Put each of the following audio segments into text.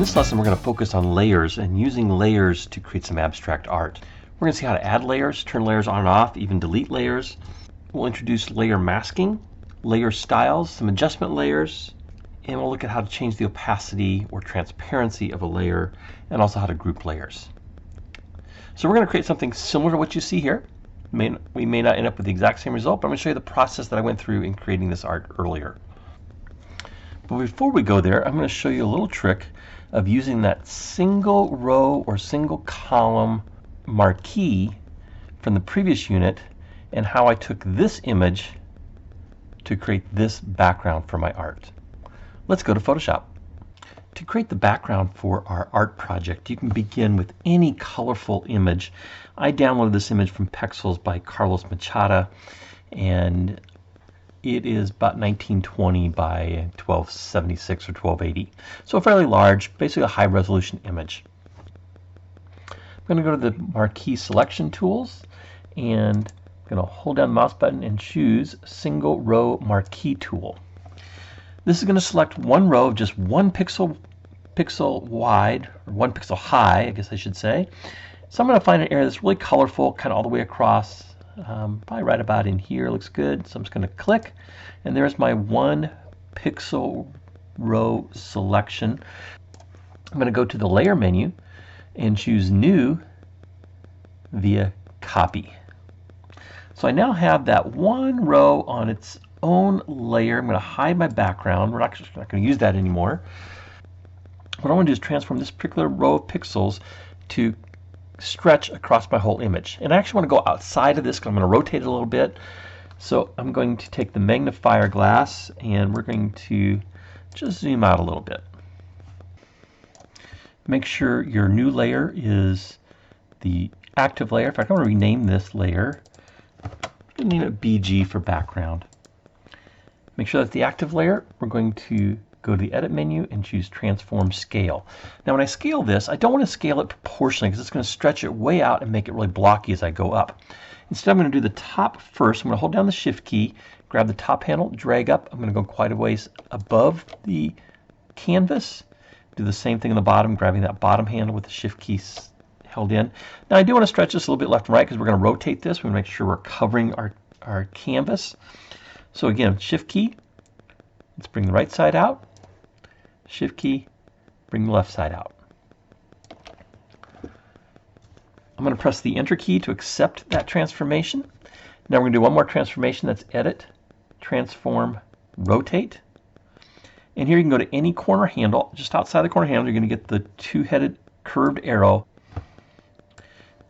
this lesson, we're going to focus on layers and using layers to create some abstract art. We're going to see how to add layers, turn layers on and off, even delete layers. We'll introduce layer masking, layer styles, some adjustment layers, and we'll look at how to change the opacity or transparency of a layer, and also how to group layers. So we're going to create something similar to what you see here. We may not end up with the exact same result, but I'm going to show you the process that I went through in creating this art earlier. But before we go there, I'm going to show you a little trick of using that single row or single column marquee from the previous unit and how I took this image to create this background for my art. Let's go to Photoshop. To create the background for our art project, you can begin with any colorful image. I downloaded this image from Pexels by Carlos Machado, and it is about 1920 by 1276 or 1280. So fairly large, basically a high resolution image. I'm going to go to the marquee selection tools, and I'm going to hold down the mouse button and choose Single Row Marquee tool. This is going to select one row of just 1 pixel wide, or 1 pixel high, I guess I should say. So I'm going to find an area that's really colorful, kind of all the way across. Probably right about in here, looks good. So I'm just going to click, and there's my 1 pixel row selection. I'm going to go to the layer menu and choose New via Copy. So I now have that one row on its own layer. I'm going to hide my background. We're not going to use that anymore. What I want to do is transform this particular row of pixels to stretch across my whole image. And I actually want to go outside of this because I'm going to rotate it a little bit. So I'm going to take the magnifier glass and we're going to just zoom out a little bit. Make sure your new layer is the active layer. In fact, I'm going to rename this layer. I'm going to name it BG for background. Make sure that's the active layer. We're going to go to the edit menu and choose transform scale. Now when I scale this, I don't want to scale it proportionally because it's going to stretch it way out and make it really blocky as I go up. Instead, I'm going to do the top first. I'm going to hold down the shift key, grab the top handle, drag up. I'm going to go quite a ways above the canvas. Do the same thing on the bottom, grabbing that bottom handle with the shift key held in. Now I do want to stretch this a little bit left and right because we're going to rotate this. We want to make sure we're covering our canvas. So again, shift key, let's bring the right side out. Shift key, bring the left side out. I'm going to press the enter key to accept that transformation. Now we're going to do one more transformation. That's edit, transform, rotate. And here you can go to any corner handle. Just outside the corner handle, you're going to get the two-headed curved arrow.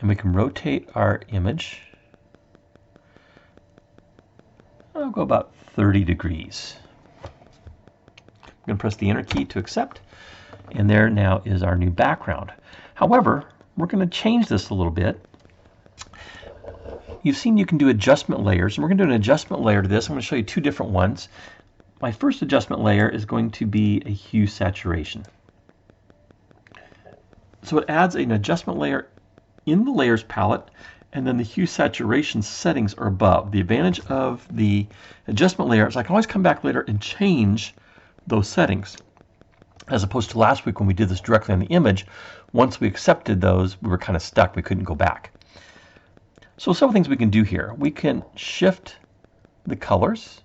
And we can rotate our image. I'll go about 30 degrees. I'm going to press the enter key to accept, and there now is our new background. However, we're going to change this a little bit. You've seen you can do adjustment layers, and we're going to do an adjustment layer to this. I'm going to show you 2 different ones. My first adjustment layer is going to be a hue saturation. So it adds an adjustment layer in the layers palette, and then the hue saturation settings are above. The advantage of the adjustment layer is I can always come back later and change those settings, as opposed to last week when we did this directly on the image. Once we accepted those, we were kind of stuck. We couldn't go back. So several things we can do here. We can shift the colors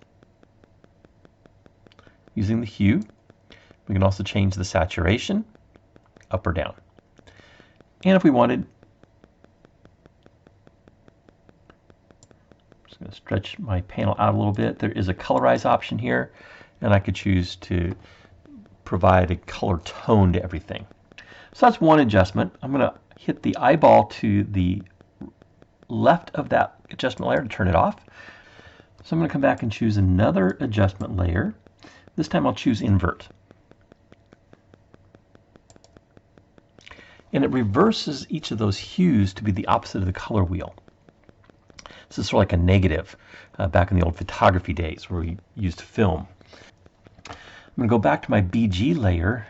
using the hue. We can also change the saturation up or down. And if we wanted, I'm just going to stretch my panel out a little bit. There is a colorize option here, and I could choose to provide a color tone to everything. So that's one adjustment. I'm going to hit the eyeball to the left of that adjustment layer to turn it off. So I'm going to come back and choose another adjustment layer. This time I'll choose invert. And it reverses each of those hues to be the opposite of the color wheel. This is sort of like a negative back in the old photography days where we used film. I'm going to go back to my BG layer.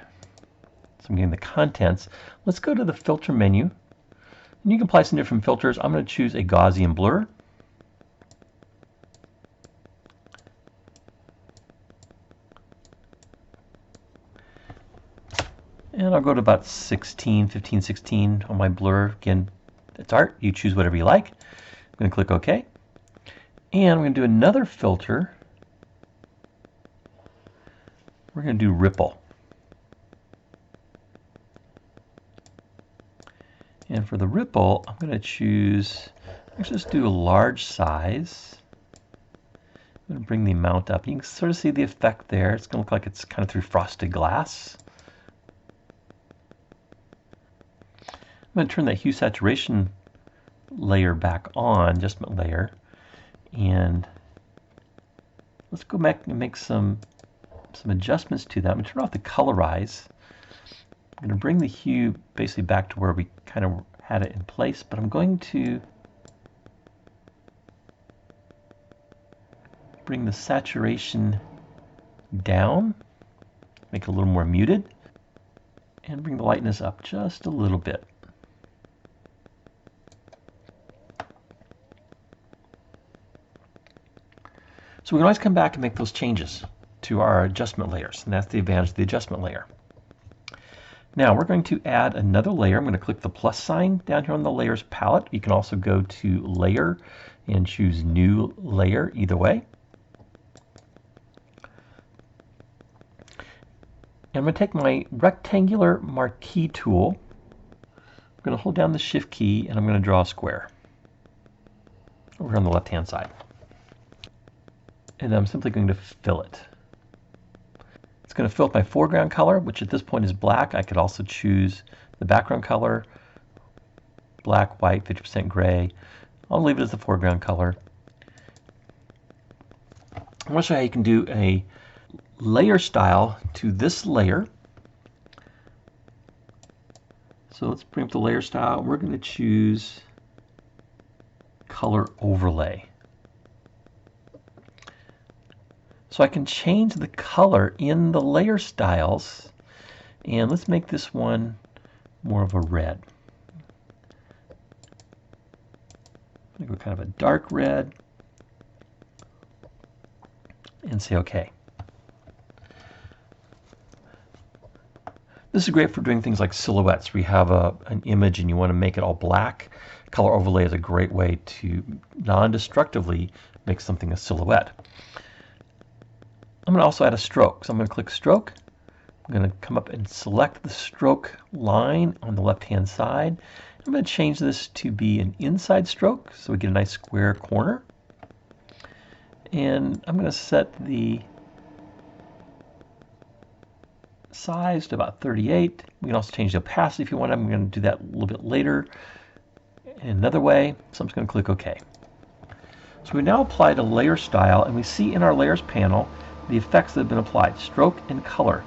So I'm getting the contents. Let's go to the filter menu. And you can apply some different filters. I'm going to choose a Gaussian blur. And I'll go to about 16, 15, 16 on my blur. Again, it's art. You choose whatever you like. I'm going to click OK. And I'm going to do another filter. We're going to do ripple. And for the ripple, I'm going to choose, let's just do a large size. I'm going to bring the amount up. You can sort of see the effect there. It's going to look like it's kind of through frosted glass. I'm going to turn that hue saturation layer back on, adjustment layer, and let's go back and make some adjustments to that. I'm going to turn off the colorize. I'm going to bring the hue basically back to where we kind of had it in place, but I'm going to bring the saturation down, make it a little more muted, and bring the lightness up just a little bit. So we can always come back and make those changes to our adjustment layers, and that's the advantage of the adjustment layer. Now we're going to add another layer. I'm going to click the plus sign down here on the layers palette. You can also go to layer and choose new layer, either way. And I'm going to take my rectangular marquee tool. I'm going to hold down the shift key and I'm going to draw a square over on the left hand side. And then I'm simply going to fill it. It's going to fill with my foreground color, which at this point is black. I could also choose the background color, black, white, 50% gray. I'll leave it as the foreground color. I want to show you how you can do a layer style to this layer. So let's bring up the layer style. We're going to choose color overlay. So I can change the color in the layer styles, and let's make this one more of a red. I'm going to go kind of a dark red and say OK. This is great for doing things like silhouettes. We have an image and you want to make it all black. Color overlay is a great way to non-destructively make something a silhouette. I'm going to also add a stroke. So I'm going to click stroke. I'm going to come up and select the stroke line on the left hand side. I'm going to change this to be an inside stroke so we get a nice square corner. And I'm going to set the size to about 38. We can also change the opacity if you want. I'm going to do that a little bit later in another way. So I'm just going to click OK. So we now applied a layer style, and we see in our layers panel the effects that have been applied, stroke and color.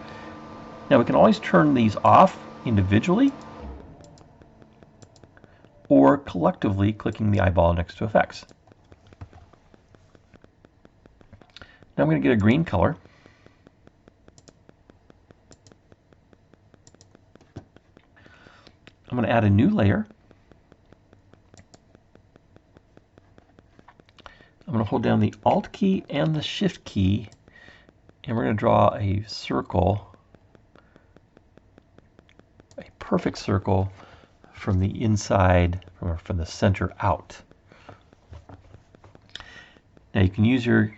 Now we can always turn these off individually or collectively clicking the eyeball next to effects. Now I'm going to get a green color. I'm going to add a new layer. I'm going to hold down the Alt key and the Shift key, and we're going to draw a circle, a perfect circle from the inside, from the center out. Now you can use your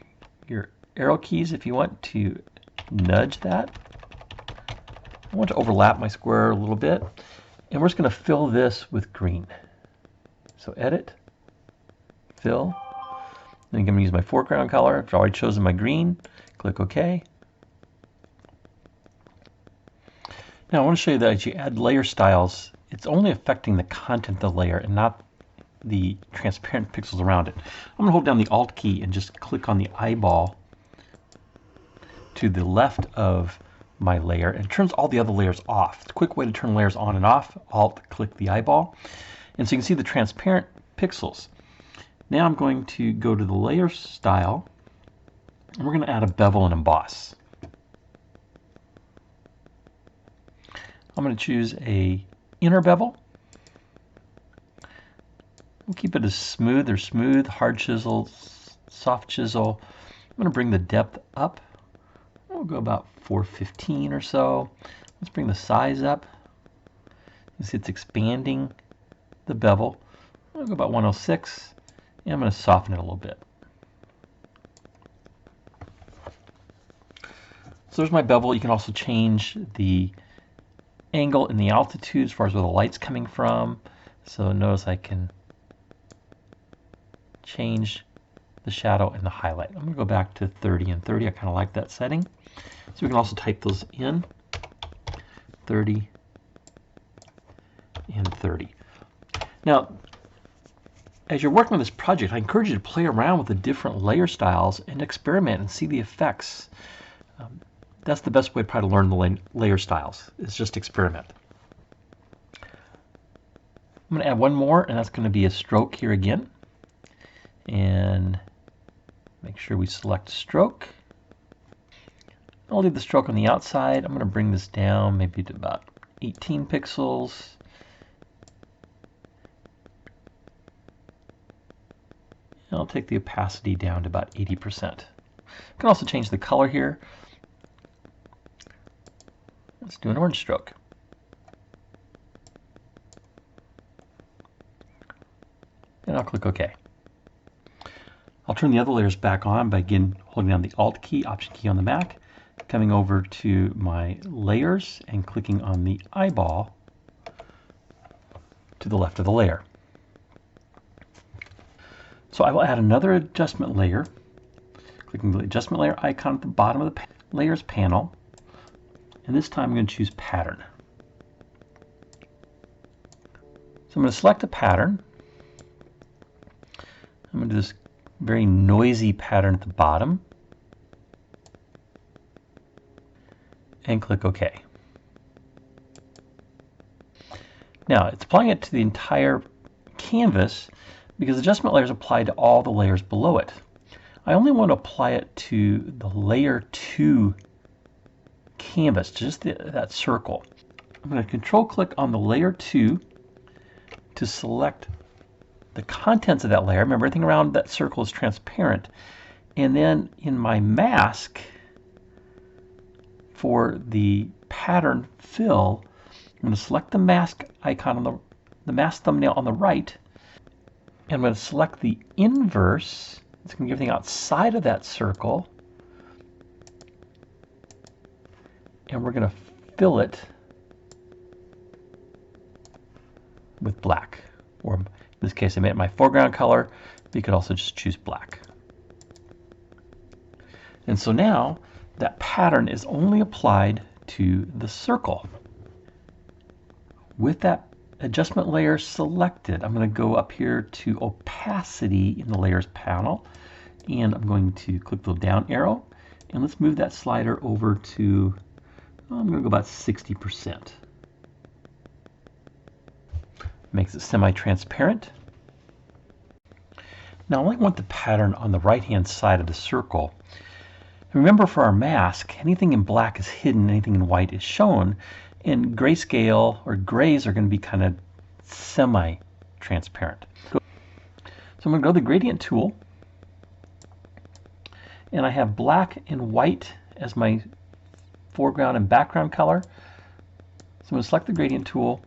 arrow keys if you want to nudge that. I want to overlap my square a little bit, and we're just going to fill this with green. So edit, fill. Then I'm going to use my foreground color. I've already chosen my green. Click OK. Now I want to show you that as you add layer styles, it's only affecting the content of the layer and not the transparent pixels around it. I'm going to hold down the Alt key and just click on the eyeball to the left of my layer, and it turns all the other layers off. It's a quick way to turn layers on and off. Alt, click the eyeball. And so you can see the transparent pixels. Now I'm going to go to the layer style, and we're going to add a bevel and emboss. I'm going to choose a inner bevel. We'll keep it as smooth or smooth, hard chisel, soft chisel. I'm going to bring the depth up. We'll go about 415 or so. Let's bring the size up You see it's expanding the bevel. I'll go about 106, and I'm going to soften it a little bit. So there's my bevel. You can also change the angle and the altitude as far as where the light's coming from. So notice I can change the shadow and the highlight. I'm going to go back to 30 and 30. I kind of like that setting. So we can also type those in, 30 and 30. Now, as you're working with this project, I encourage you to play around with the different layer styles and experiment and see the effects. That's the best way to probably learn the layer styles, is just experiment. I'm going to add one more, and that's going to be a stroke here again. And make sure we select stroke. I'll leave the stroke on the outside. I'm going to bring this down maybe to about 18 pixels. And I'll take the opacity down to about 80%. I can also change the color here. Let's do an orange stroke. And I'll click OK. I'll turn the other layers back on by again holding down the Alt key, Option key on the Mac, coming over to my layers and clicking on the eyeball to the left of the layer. So I will add another adjustment layer, clicking the adjustment layer icon at the bottom of the layers panel, and this time I'm going to choose pattern. So I'm going to select a pattern. I'm going to do this very noisy pattern at the bottom and click OK. Now it's applying it to the entire canvas because adjustment layers apply to all the layers below it. I only want to apply it to the layer 2 canvas, just that circle. I'm going to control click on the layer 2 to select the contents of that layer. Remember, everything around that circle is transparent. And then in my mask for the pattern fill, I'm going to select the mask icon on the mask thumbnail on the right. And I'm going to select the inverse. It's going to give everything outside of that circle. And we're going to fill it with black. Or in this case, I made it my foreground color, but you could also just choose black. And so now that pattern is only applied to the circle. With that adjustment layer selected, I'm going to go up here to opacity in the layers panel, and I'm going to click the down arrow, and let's move that slider over to, I'm going to go about 60%. Makes it semi-transparent. Now I only want the pattern on the right-hand side of the circle. Remember, for our mask, anything in black is hidden, anything in white is shown, and grayscale or grays are going to be kind of semi-transparent. So I'm going to go to the gradient tool, and I have black and white as my foreground and background color. So I'm going to select the gradient tool.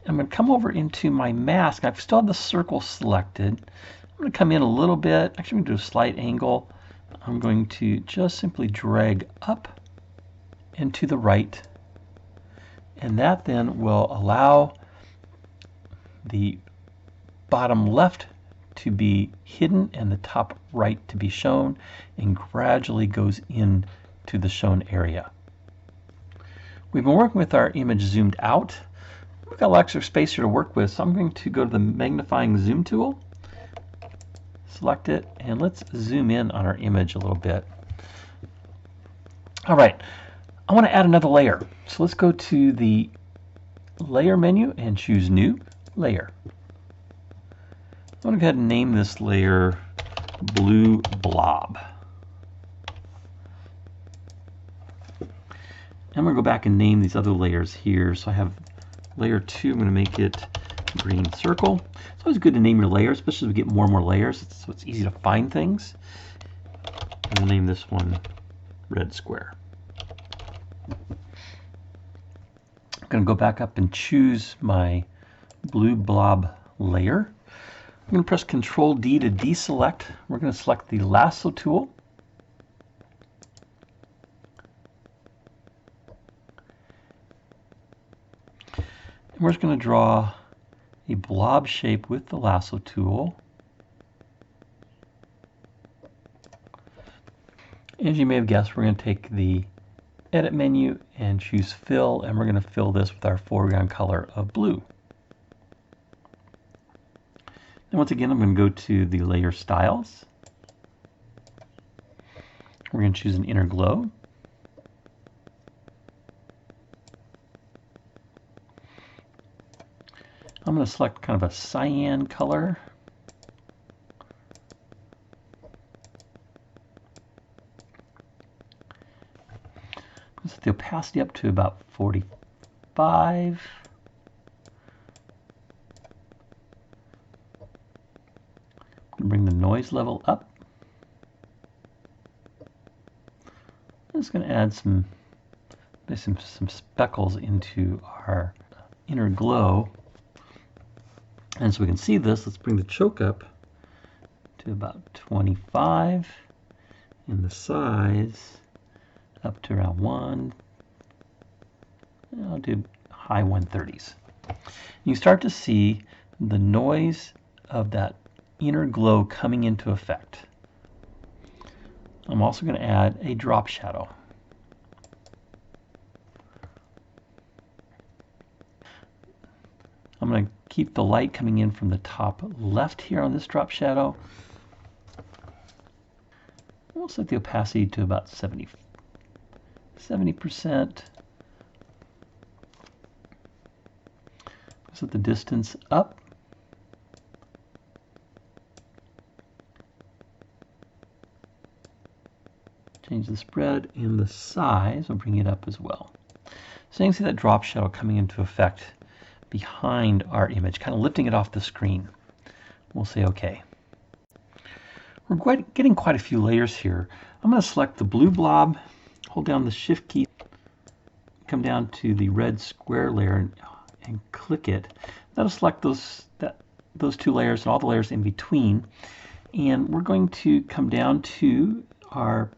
I'm going to come over into my mask. I've still have the circle selected. I'm going to come in a little bit. Actually, I'm going to do a slight angle. I'm going to just simply drag up and to the right. And that then will allow the bottom left to be hidden and the top right to be shown, and gradually goes into the shown area. We've been working with our image zoomed out. We've got a lot extra space here to work with, so I'm going to go to the magnifying zoom tool, select it, and let's zoom in on our image a little bit. All right, I want to add another layer. So let's go to the layer menu and choose new layer. I'm going to go ahead and name this layer Blue Blob. I'm going to go back and name these other layers here. So I have layer 2, I'm going to make it Green Circle. It's always good to name your layers, especially as we get more and more layers, so it's easy to find things. And we'll name this one Red Square. I'm going to go back up and choose my blue blob layer. I'm going to press Control D to deselect. We're going to select the lasso tool. And we're just going to draw a blob shape with the lasso tool. As you may have guessed, we're going to take the Edit menu and choose Fill, and we're going to fill this with our foreground color of blue. And once again, I'm going to go to the Layer Styles. We're going to choose an Inner Glow. I'm going to select kind of a cyan color. Set the opacity up to about 45. Bring the noise level up. I'm just going to add some speckles into our inner glow. And so we can see this, let's bring the choke up to about 25 and the size up to around 1. I'll do high 130s. You start to see the noise of that inner glow coming into effect. I'm also going to add a drop shadow. I'm going to keep the light coming in from the top left here on this drop shadow. We'll set the opacity to about 70%. Set the distance up. Change the spread and the size. We'll bring it up as well. So you can see that drop shadow coming into effect behind our image, kind of lifting it off the screen. We'll say OK. We're getting quite a few layers here. I'm going to select the blue blob, hold down the Shift key, come down to the red square layer and click it. That'll select those two layers and all the layers in between. And we're going to come down to our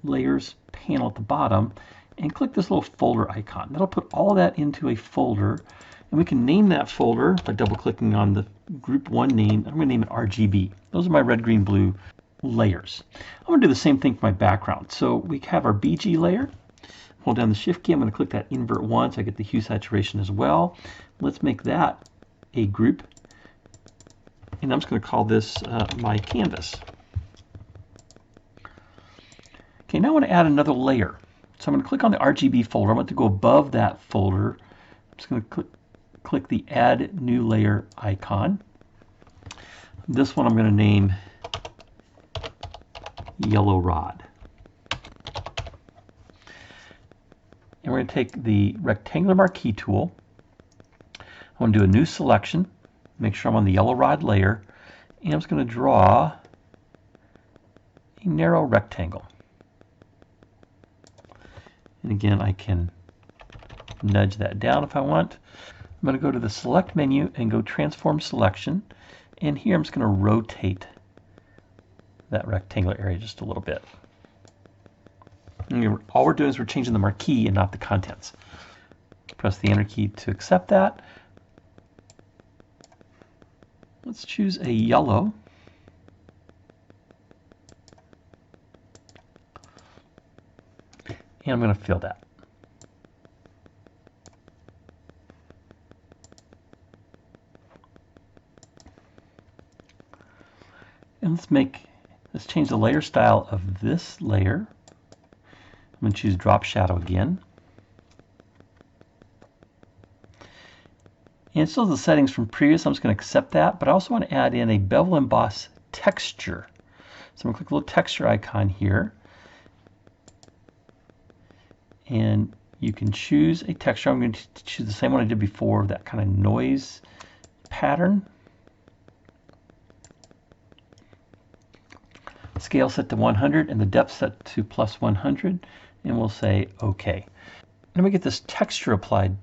layers panel at the bottom and click this little folder icon. That'll put all of that into a folder, and we can name that folder by double clicking on the group 1 name. I'm going to name it RGB. Those are my red, green, blue layers. I'm going to do the same thing for my background. So we have our BG layer. Hold down the Shift key. I'm going to click that invert 1 so I get the hue saturation as well. Let's make that a group, and I'm just going to call this my canvas. Okay, now I want to add another layer. So I'm going to click on the RGB folder. I want to go above that folder. I'm just going to click the Add New Layer icon. This one I'm going to name Yellow Rod. And we're going to take the rectangular marquee tool. I want to do a new selection, make sure I'm on the yellow rod layer, and I'm just going to draw a narrow rectangle. And again, I can nudge that down if I want. I'm going to go to the Select menu and go Transform Selection. And here I'm just going to rotate that rectangular area just a little bit. And all we're doing is we're changing the marquee and not the contents. Press the Enter key to accept that. Let's choose a yellow. And I'm going to fill that. And let's change the layer style of this layer. I'm going to choose Drop Shadow again. And still the settings from previous, I'm just going to accept that, but I also want to add in a bevel emboss texture. So I'm going to click the little texture icon here. And you can choose a texture. I'm going to choose the same one I did before, that kind of noise pattern. Scale set to 100 and the depth set to +100, and we'll say OK. Then we get this texture applied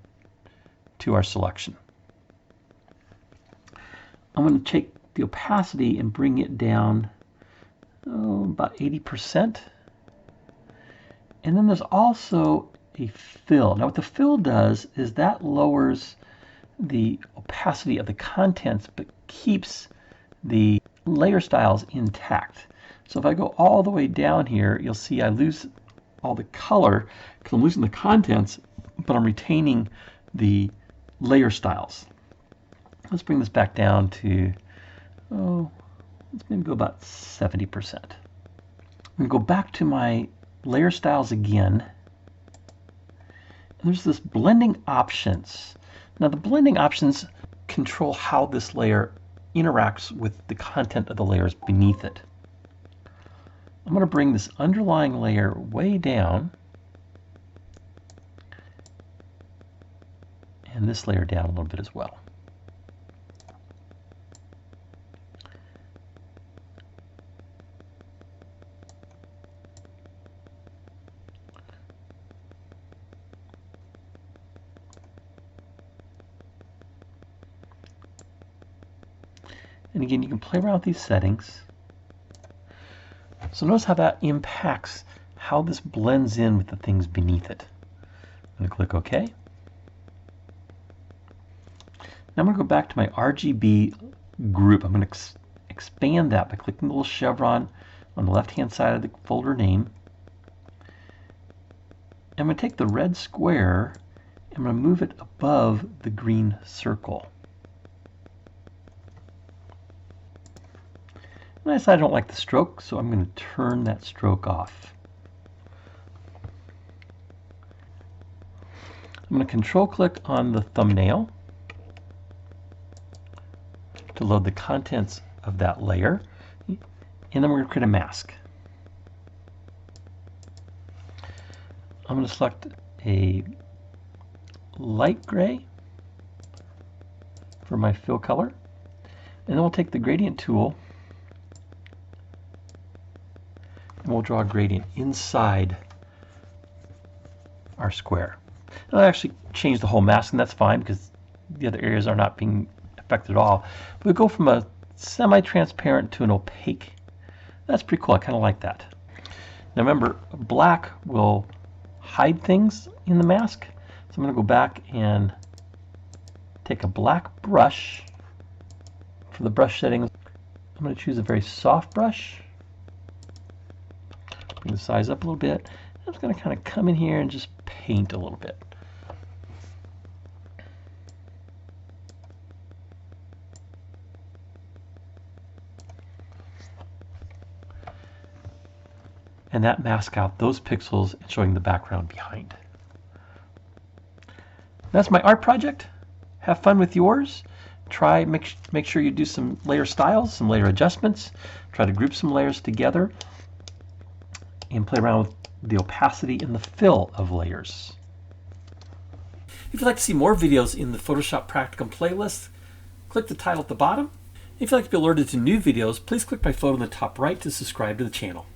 to our selection. I'm going to take the opacity and bring it down about 80%. And then there's also a fill. Now what the fill does is that lowers the opacity of the contents but keeps the layer styles intact. So if I go all the way down here, you'll see I lose all the color because I'm losing the contents, but I'm retaining the layer styles. Let's bring this back down to, let's maybe go about 70%. I'm going to go back to my layer styles again. And there's this blending options. Now the blending options control how this layer interacts with the content of the layers beneath it. I'm going to bring this underlying layer way down and this layer down a little bit as well. And again, you can play around with these settings. So notice how that impacts how this blends in with the things beneath it. I'm going to click OK. Now I'm going to go back to my RGB group. I'm going to expand that by clicking the little chevron on the left-hand side of the folder name. I'm going to take the red square and I'm going to move it above the green circle. And I decided I don't like the stroke, so I'm going to turn that stroke off. I'm going to control click on the thumbnail to load the contents of that layer, and then we're going to create a mask. I'm going to select a light gray for my fill color, and then we'll take the gradient tool and we'll draw a gradient inside our square. And I actually changed the whole mask, and that's fine because the other areas are not being affected at all. But we go from a semi-transparent to an opaque. That's pretty cool. I kind of like that. Now remember, black will hide things in the mask. So I'm going to go back and take a black brush. For the brush settings, I'm going to choose a very soft brush. Bring the size up a little bit. I'm just going to kind of come in here and just paint a little bit. And that masks out those pixels and showing the background behind. That's my art project. Have fun with yours. Make sure you do some layer styles, some layer adjustments. Try to group some layers together and play around with the opacity and the fill of layers. If you'd like to see more videos in the Photoshop Practicum playlist, click the title at the bottom. If you'd like to be alerted to new videos, please click my photo in the top right to subscribe to the channel.